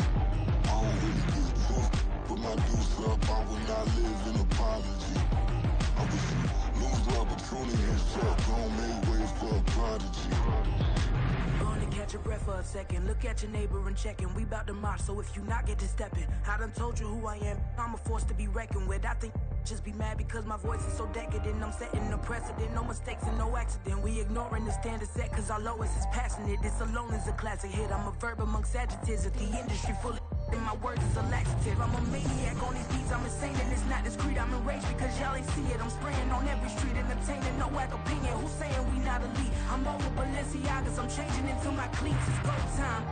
I don't really get truth, put my deuce up, I will not live in apology. I wish you lose love, but truly you suck, gon' make way for a prodigy. Gonna catch your breath for a second. Look at your neighbor and checking. We bout to march, so if you not get to stepping. I done told you who I am. I'm a force to be reckoned with. I think just be mad because my voice is so decadent. I'm setting a precedent. No mistakes and no accident. We ignoring the standard set cause our lowest is passionate. This alone is a classic hit. I'm a verb amongst adjectives. If the industry full of and my words is a laxative. I'm a maniac on these beats, I'm insane and it's not discreet. I'm enraged because y'all ain't see it. I'm spraying on every street, entertaining, no whack opinion. Who's saying we not elite? I'm over Balenciagas, I'm changing into my cleats. It's go time,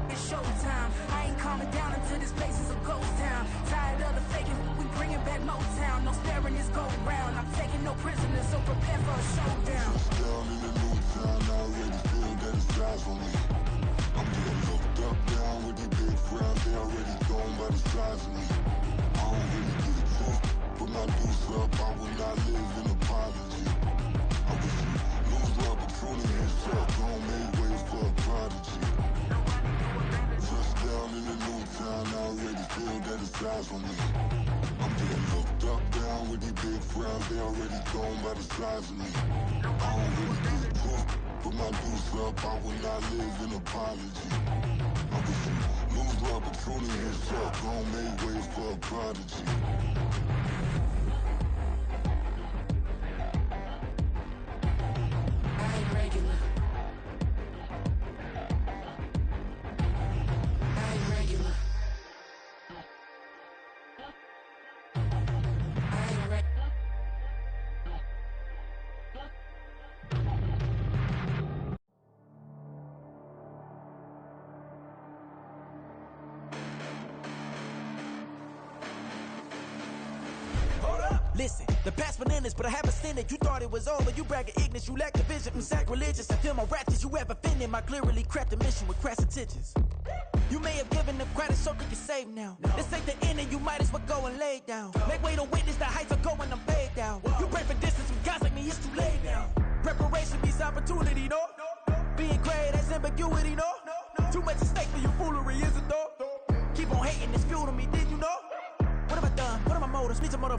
it's show time. I ain't calming down until this place is a ghost town. Tired of the faking, we bringing back Motown. No sparing this go round. I'm taking no prisoners, so prepare for a showdown. Down in the new town, I already feel that it's eyes on me. I'm getting looked up, down with these big frowns, they already thrown by the size of me. I don't really get truth, put my deuce up, I will not live in apology. I wish you lose love, but truly you suck, gon' make way for a prodigy. down in the new town, I already feel that it's eyes on me. I'm getting looked up, down with these big frowns, they already gone by the size of me. I don't really get drunk, put my deuce up, I will not live in apology. I wish you lose my opportunity and suck, gon' make ways for a prodigy. Listen, the past bananas, but I haven't seen it. You thought it was over, you bragging ignorance, you lack the vision from sacrilegious. I feel my ratchets, you have offended my clearly crafted mission with crass intentions. You may have given them credit so they can save now. This ain't the end and you might as well go and lay down. Make way to witness the heights are going, I'm paid down. You pray for distance with guys like me, it's too late now. Preparation means opportunity, no? Being great has ambiguity, no? Too much at stake for your foolery, is it though? Keep on hating, it's fuel to me, did you know? What have I done? What are my motives? Need some motivation.